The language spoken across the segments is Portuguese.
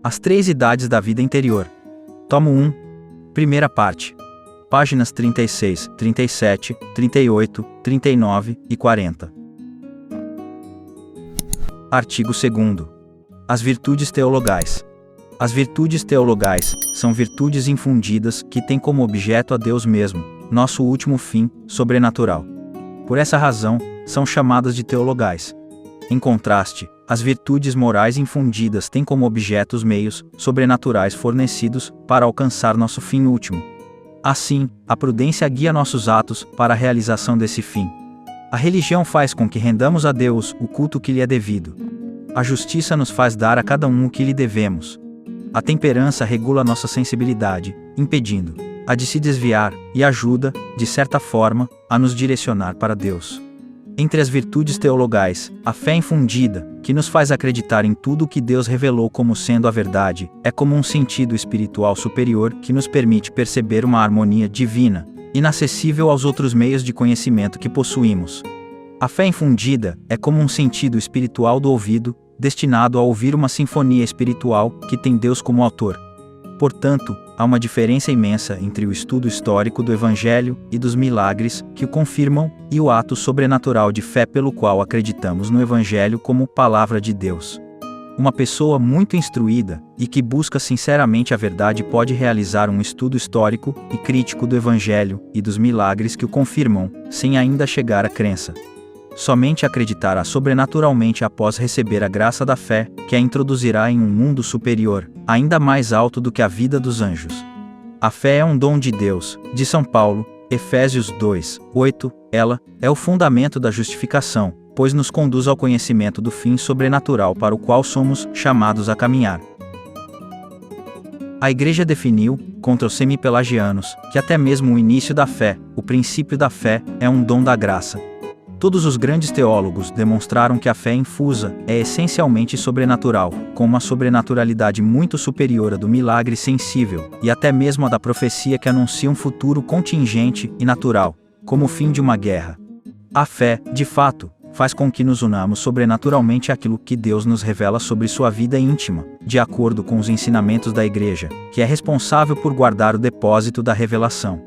As 3 idades da vida interior. Tomo 1. Primeira parte. Páginas 36, 37, 38, 39 e 40. Artigo 2º. As virtudes teologais. As virtudes teologais são virtudes infundidas que têm como objeto a Deus mesmo, nosso último fim, sobrenatural. Por essa razão, são chamadas de teologais. Em contraste, as virtudes morais infundidas têm como objeto os meios sobrenaturais fornecidos para alcançar nosso fim último. Assim, a prudência guia nossos atos para a realização desse fim. A religião faz com que rendamos a Deus o culto que lhe é devido. A justiça nos faz dar a cada um o que lhe devemos. A temperança regula nossa sensibilidade, impedindo a de se desviar, e ajuda, de certa forma, a nos direcionar para Deus. Entre as virtudes teologais, a fé infundida, que nos faz acreditar em tudo o que Deus revelou como sendo a verdade, é como um sentido espiritual superior que nos permite perceber uma harmonia divina, inacessível aos outros meios de conhecimento que possuímos. A fé infundida é como um sentido espiritual do ouvido, destinado a ouvir uma sinfonia espiritual que tem Deus como autor. Portanto, há uma diferença imensa entre o estudo histórico do Evangelho e dos milagres que o confirmam e o ato sobrenatural de fé pelo qual acreditamos no Evangelho como palavra de Deus. Uma pessoa muito instruída e que busca sinceramente a verdade pode realizar um estudo histórico e crítico do Evangelho e dos milagres que o confirmam, sem ainda chegar à crença. Somente acreditará sobrenaturalmente após receber a graça da fé, que a introduzirá em um mundo superior, ainda mais alto do que a vida dos anjos. A fé é um dom de Deus, de São Paulo, Efésios 2, 8, ela é o fundamento da justificação, pois nos conduz ao conhecimento do fim sobrenatural para o qual somos chamados a caminhar. A Igreja definiu, contra os semipelagianos, que até mesmo o início da fé, o princípio da fé, é um dom da graça. Todos os grandes teólogos demonstraram que a fé infusa é essencialmente sobrenatural, com uma sobrenaturalidade muito superior à do milagre sensível, e até mesmo à da profecia que anuncia um futuro contingente e natural, como o fim de uma guerra. A fé, de fato, faz com que nos unamos sobrenaturalmente àquilo que Deus nos revela sobre sua vida íntima, de acordo com os ensinamentos da Igreja, que é responsável por guardar o depósito da revelação.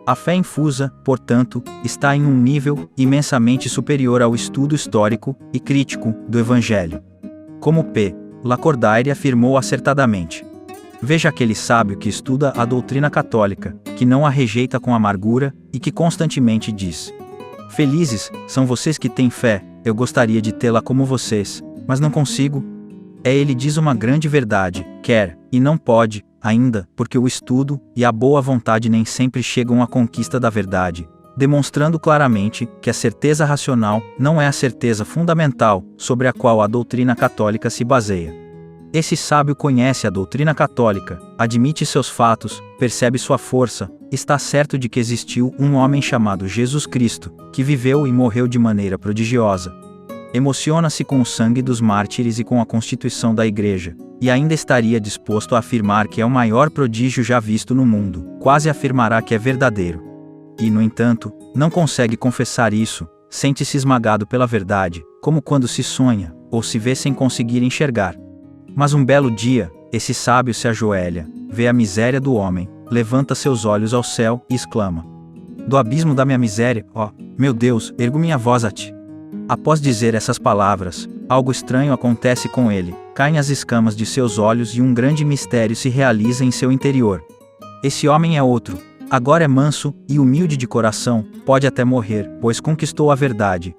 A fé infusa, portanto, está em um nível imensamente superior ao estudo histórico e crítico do Evangelho. Como P. Lacordaire afirmou acertadamente: veja aquele sábio que estuda a doutrina católica, que não a rejeita com amargura, e que constantemente diz: felizes são vocês que têm fé, eu gostaria de tê-la como vocês, mas não consigo. Ele diz uma grande verdade: quer, e não pode, ainda, porque o estudo e a boa vontade nem sempre chegam à conquista da verdade, demonstrando claramente que a certeza racional não é a certeza fundamental sobre a qual a doutrina católica se baseia. Esse sábio conhece a doutrina católica, admite seus fatos, percebe sua força, está certo de que existiu um homem chamado Jesus Cristo, que viveu e morreu de maneira prodigiosa. Emociona-se com o sangue dos mártires e com a constituição da Igreja, e ainda estaria disposto a afirmar que é o maior prodígio já visto no mundo, quase afirmará que é verdadeiro. E, no entanto, não consegue confessar isso, sente-se esmagado pela verdade, como quando se sonha, ou se vê sem conseguir enxergar. Mas um belo dia, esse sábio se ajoelha, vê a miséria do homem, levanta seus olhos ao céu e exclama: do abismo da minha miséria, ó, meu Deus, ergo minha voz a ti. Após dizer essas palavras, algo estranho acontece com ele, caem as escamas de seus olhos e um grande mistério se realiza em seu interior. Esse homem é outro, agora é manso e humilde de coração, pode até morrer, pois conquistou a verdade.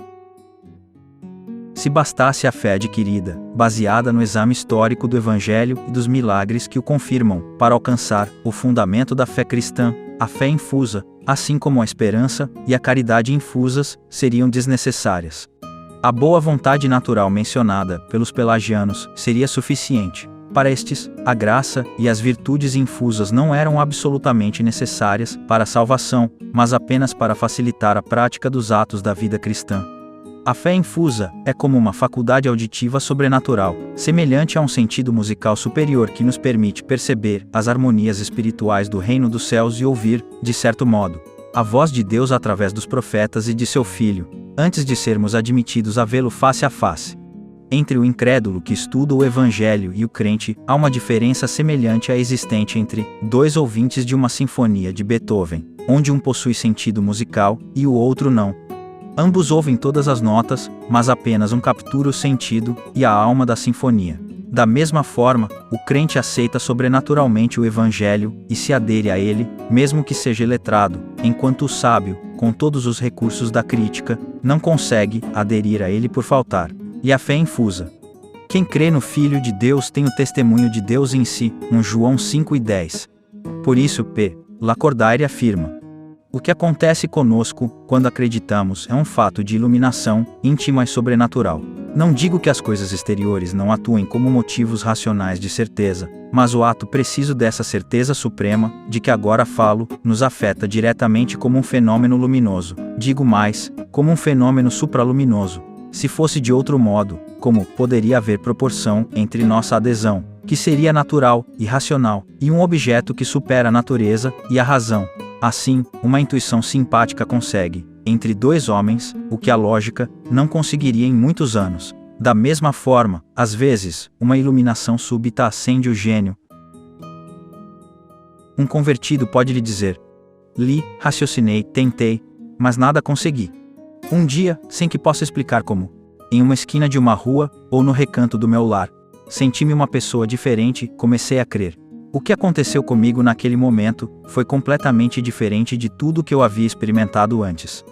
Se bastasse a fé adquirida, baseada no exame histórico do Evangelho e dos milagres que o confirmam, para alcançar o fundamento da fé cristã, a fé infusa, assim como a esperança e a caridade infusas, seriam desnecessárias. A boa vontade natural mencionada pelos pelagianos seria suficiente. Para estes, a graça e as virtudes infusas não eram absolutamente necessárias para a salvação, mas apenas para facilitar a prática dos atos da vida cristã. A fé infusa é como uma faculdade auditiva sobrenatural, semelhante a um sentido musical superior que nos permite perceber as harmonias espirituais do reino dos céus e ouvir, de certo modo, a voz de Deus através dos profetas e de seu Filho, antes de sermos admitidos a vê-lo face a face. Entre o incrédulo que estuda o Evangelho e o crente, há uma diferença semelhante à existente entre dois ouvintes de uma sinfonia de Beethoven, onde um possui sentido musical e o outro não. Ambos ouvem todas as notas, mas apenas um captura o sentido e a alma da sinfonia. Da mesma forma, o crente aceita sobrenaturalmente o Evangelho e se adere a ele, mesmo que seja iletrado, enquanto o sábio, com todos os recursos da crítica, não consegue aderir a ele por faltar. E a fé infusa. Quem crê no Filho de Deus tem o testemunho de Deus em si, 1 João 5:10. Por isso P. Lacordaire afirma: o que acontece conosco, quando acreditamos, é um fato de iluminação, íntima e sobrenatural. Não digo que as coisas exteriores não atuem como motivos racionais de certeza, mas o ato preciso dessa certeza suprema, de que agora falo, nos afeta diretamente como um fenômeno luminoso. Digo mais, como um fenômeno supraluminoso. Se fosse de outro modo, como poderia haver proporção entre nossa adesão, que seria natural e racional, e um objeto que supera a natureza e a razão? Assim, uma intuição simpática consegue, entre dois homens, o que a lógica não conseguiria em muitos anos. Da mesma forma, às vezes, uma iluminação súbita acende o gênio. Um convertido pode lhe dizer: li, raciocinei, tentei, mas nada consegui. Um dia, sem que possa explicar como, em uma esquina de uma rua, ou no recanto do meu lar, senti-me uma pessoa diferente, comecei a crer. O que aconteceu comigo naquele momento foi completamente diferente de tudo que eu havia experimentado antes.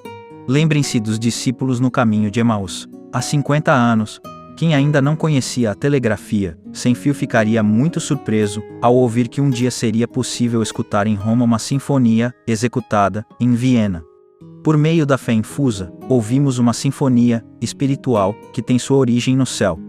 Lembrem-se dos discípulos no caminho de Emaús. Há 50 anos, quem ainda não conhecia a telegrafia, sem fio ficaria muito surpreso ao ouvir que um dia seria possível escutar em Roma uma sinfonia executada em Viena. Por meio da fé infusa, ouvimos uma sinfonia espiritual que tem sua origem no céu.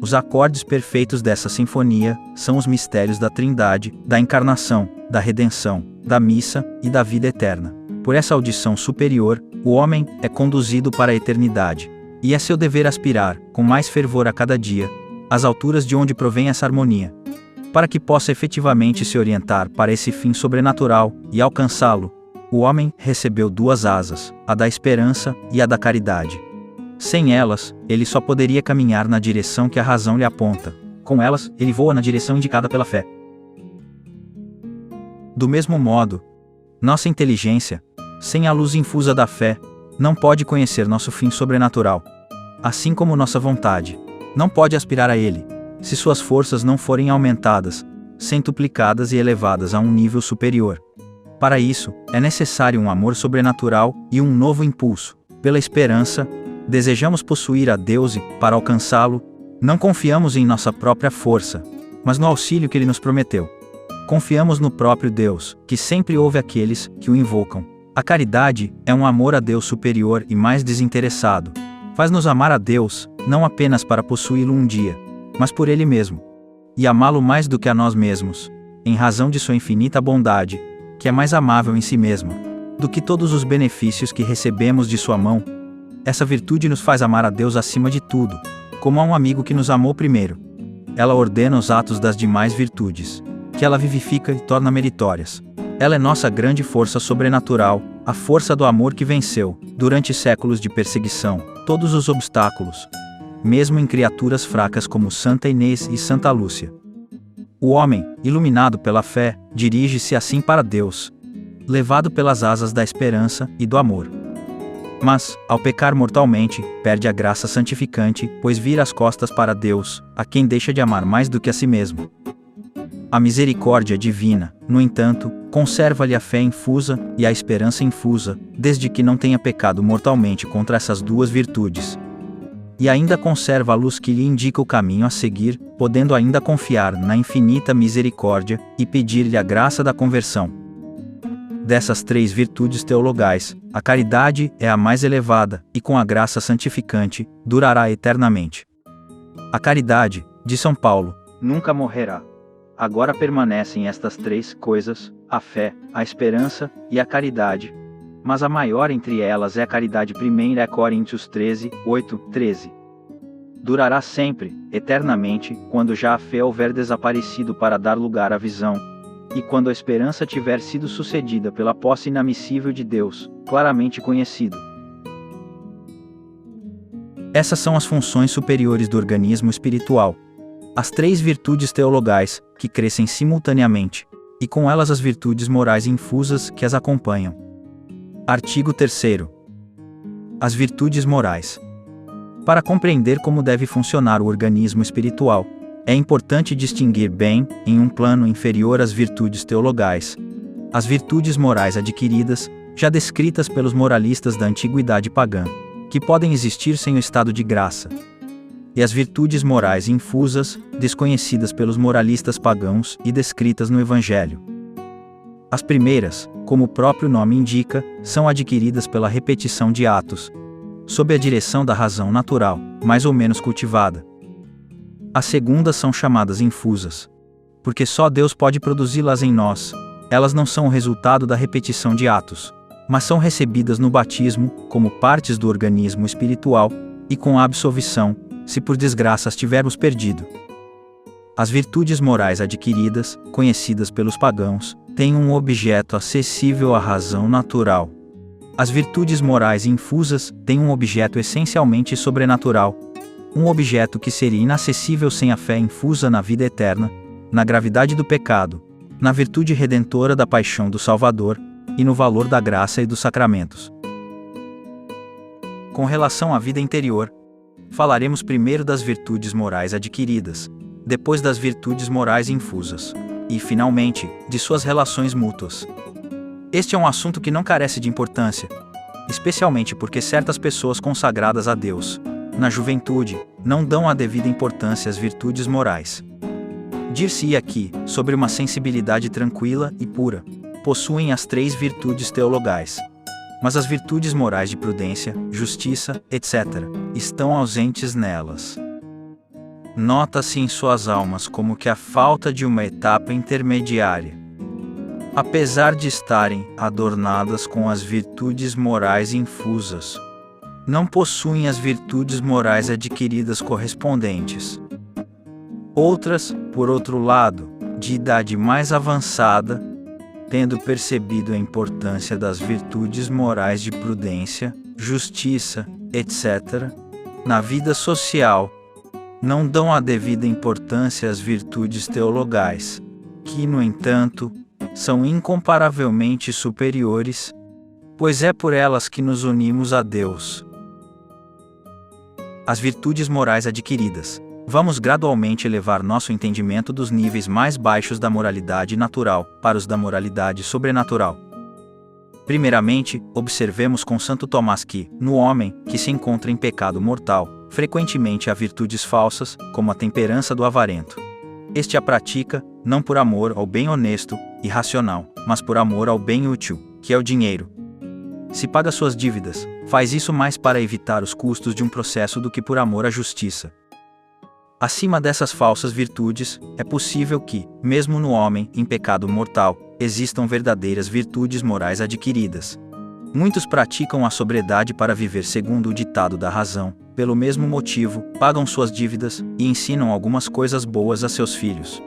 Os acordes perfeitos dessa sinfonia são os mistérios da Trindade, da encarnação, da redenção, da missa e da vida eterna. Por essa audição superior, o homem é conduzido para a eternidade, e é seu dever aspirar, com mais fervor a cada dia, às alturas de onde provém essa harmonia, para que possa efetivamente se orientar para esse fim sobrenatural e alcançá-lo. O homem recebeu duas asas, a da esperança e a da caridade. Sem elas, ele só poderia caminhar na direção que a razão lhe aponta. Com elas, ele voa na direção indicada pela fé. Do mesmo modo, nossa inteligência, sem a luz infusa da fé, não pode conhecer nosso fim sobrenatural. Assim como nossa vontade, não pode aspirar a ele, se suas forças não forem aumentadas, centuplicadas e elevadas a um nível superior. Para isso, é necessário um amor sobrenatural e um novo impulso. Pela esperança, desejamos possuir a Deus e, para alcançá-lo, não confiamos em nossa própria força, mas no auxílio que ele nos prometeu. Confiamos no próprio Deus, que sempre ouve aqueles que o invocam. A caridade é um amor a Deus superior e mais desinteressado. Faz-nos amar a Deus, não apenas para possuí-lo um dia, mas por ele mesmo. E amá-lo mais do que a nós mesmos, em razão de sua infinita bondade, que é mais amável em si mesma do que todos os benefícios que recebemos de sua mão. Essa virtude nos faz amar a Deus acima de tudo, como a um amigo que nos amou primeiro. Ela ordena os atos das demais virtudes, que ela vivifica e torna meritórias. Ela é nossa grande força sobrenatural, a força do amor que venceu, durante séculos de perseguição, todos os obstáculos, mesmo em criaturas fracas como Santa Inês e Santa Lúcia. O homem, iluminado pela fé, dirige-se assim para Deus, levado pelas asas da esperança e do amor. Mas, ao pecar mortalmente, perde a graça santificante, pois vira as costas para Deus, a quem deixa de amar mais do que a si mesmo. A misericórdia divina, no entanto, conserva-lhe a fé infusa e a esperança infusa, desde que não tenha pecado mortalmente contra essas duas virtudes. E ainda conserva a luz que lhe indica o caminho a seguir, podendo ainda confiar na infinita misericórdia e pedir-lhe a graça da conversão. Dessas três virtudes teologais, a caridade é a mais elevada, e com a graça santificante, durará eternamente. A caridade, de São Paulo, nunca morrerá. Agora permanecem estas três coisas, a fé, a esperança e a caridade. Mas a maior entre elas é a caridade. 1 Coríntios 13, 8, 13. Durará sempre, eternamente, quando já a fé houver desaparecido para dar lugar à visão, e quando a esperança tiver sido sucedida pela posse inadmissível de Deus, claramente conhecido. Essas são as funções superiores do organismo espiritual. As 3 virtudes teologais, que crescem simultaneamente, e com elas as virtudes morais infusas que as acompanham. Artigo 3º. As virtudes morais. Para compreender como deve funcionar o organismo espiritual, é importante distinguir bem, em um plano inferior, as virtudes teologais, as virtudes morais adquiridas, já descritas pelos moralistas da antiguidade pagã, que podem existir sem o estado de graça, e as virtudes morais infusas, desconhecidas pelos moralistas pagãos e descritas no Evangelho. As primeiras, como o próprio nome indica, são adquiridas pela repetição de atos, sob a direção da razão natural, mais ou menos cultivada. As segundas são chamadas infusas, porque só Deus pode produzi-las em nós. Elas não são o resultado da repetição de atos, mas são recebidas no batismo, como partes do organismo espiritual, e com a absolvição, se por desgraça as tivermos perdido. As virtudes morais adquiridas, conhecidas pelos pagãos, têm um objeto acessível à razão natural. As virtudes morais infusas têm um objeto essencialmente sobrenatural, um objeto que seria inacessível sem a fé infusa na vida eterna, na gravidade do pecado, na virtude redentora da paixão do Salvador, e no valor da graça e dos sacramentos. Com relação à vida interior, falaremos primeiro das virtudes morais adquiridas, depois das virtudes morais infusas, e, finalmente, de suas relações mútuas. Este é um assunto que não carece de importância, especialmente porque certas pessoas consagradas a Deus, na juventude, não dão a devida importância às virtudes morais. Dir-se-ia que, sobre uma sensibilidade tranquila e pura, possuem as 3 virtudes teologais. Mas as virtudes morais de prudência, justiça, etc., estão ausentes nelas. Nota-se em suas almas como que a falta de uma etapa intermediária. Apesar de estarem adornadas com as virtudes morais infusas, não possuem as virtudes morais adquiridas correspondentes. Outras, por outro lado, de idade mais avançada, tendo percebido a importância das virtudes morais de prudência, justiça, etc., na vida social, não dão a devida importância às virtudes teologais, que, no entanto, são incomparavelmente superiores, pois é por elas que nos unimos a Deus. As virtudes morais adquiridas. Vamos gradualmente elevar nosso entendimento dos níveis mais baixos da moralidade natural para os da moralidade sobrenatural. Primeiramente, observemos com Santo Tomás que, no homem que se encontra em pecado mortal, frequentemente há virtudes falsas, como a temperança do avarento. Este a pratica, não por amor ao bem honesto e racional, mas por amor ao bem útil, que é o dinheiro. Se paga suas dívidas, faz isso mais para evitar os custos de um processo do que por amor à justiça. Acima dessas falsas virtudes, é possível que, mesmo no homem em pecado mortal, existam verdadeiras virtudes morais adquiridas. Muitos praticam a sobriedade para viver segundo o ditado da razão, pelo mesmo motivo, pagam suas dívidas e ensinam algumas coisas boas a seus filhos.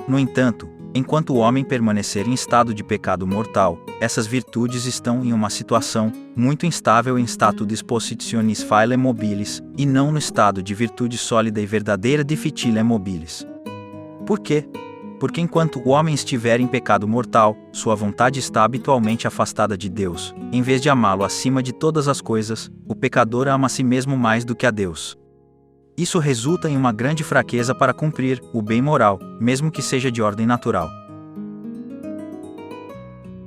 No entanto, enquanto o homem permanecer em estado de pecado mortal, essas virtudes estão em uma situação muito instável em statu dispositionis faile mobilis, e não no estado de virtude sólida e verdadeira de fitile mobilis. Por quê? Porque enquanto o homem estiver em pecado mortal, sua vontade está habitualmente afastada de Deus. Em vez de amá-lo acima de todas as coisas, o pecador ama a si mesmo mais do que a Deus. Isso resulta em uma grande fraqueza para cumprir o bem moral, mesmo que seja de ordem natural.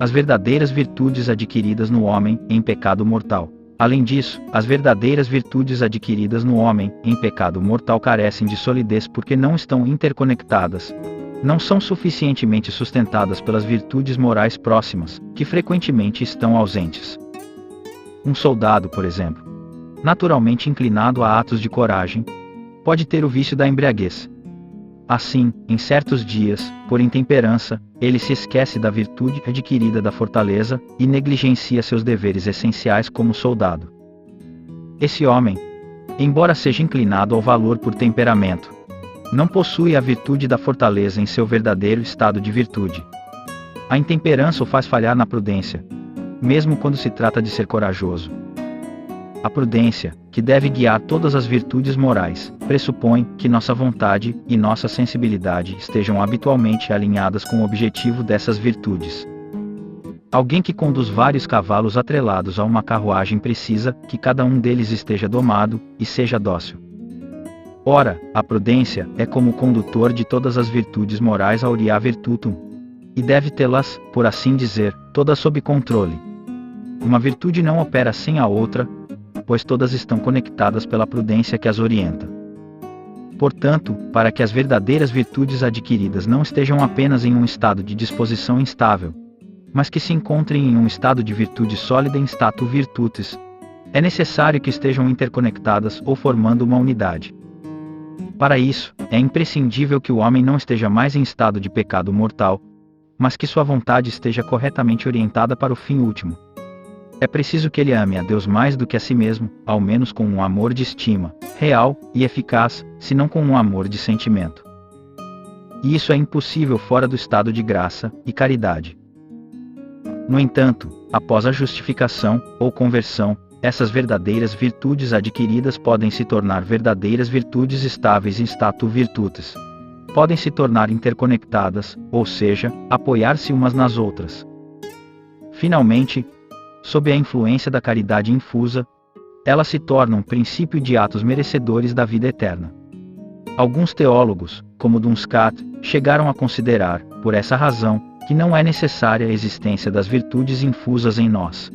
As verdadeiras virtudes adquiridas no homem em pecado mortal. Além disso, as verdadeiras virtudes adquiridas no homem em pecado mortal carecem de solidez porque não estão interconectadas. Não são suficientemente sustentadas pelas virtudes morais próximas, que frequentemente estão ausentes. Um soldado, por exemplo, naturalmente inclinado a atos de coragem, pode ter o vício da embriaguez. Assim, em certos dias, por intemperança, ele se esquece da virtude adquirida da fortaleza e negligencia seus deveres essenciais como soldado. Esse homem, embora seja inclinado ao valor por temperamento, não possui a virtude da fortaleza em seu verdadeiro estado de virtude. A intemperança o faz falhar na prudência, mesmo quando se trata de ser corajoso. A prudência, que deve guiar todas as virtudes morais, pressupõe que nossa vontade e nossa sensibilidade estejam habitualmente alinhadas com o objetivo dessas virtudes. Alguém que conduz vários cavalos atrelados a uma carruagem precisa que cada um deles esteja domado e seja dócil. Ora, a prudência é como o condutor de todas as virtudes morais aurea virtutum, e deve tê-las, por assim dizer, todas sob controle. Uma virtude não opera sem a outra, pois todas estão conectadas pela prudência que as orienta. Portanto, para que as verdadeiras virtudes adquiridas não estejam apenas em um estado de disposição instável, mas que se encontrem em um estado de virtude sólida em statu virtutis, é necessário que estejam interconectadas ou formando uma unidade. Para isso, é imprescindível que o homem não esteja mais em estado de pecado mortal, mas que sua vontade esteja corretamente orientada para o fim último. É preciso que ele ame a Deus mais do que a si mesmo, ao menos com um amor de estima, real e eficaz, se não com um amor de sentimento. E isso é impossível fora do estado de graça e caridade. No entanto, após a justificação, ou conversão, essas verdadeiras virtudes adquiridas podem se tornar verdadeiras virtudes estáveis em statu virtutis. Podem se tornar interconectadas, ou seja, apoiar-se umas nas outras. Finalmente, sob a influência da caridade infusa, elas se tornam princípio de atos merecedores da vida eterna. Alguns teólogos, como Duns Scotus, chegaram a considerar, por essa razão, que não é necessária a existência das virtudes infusas em nós.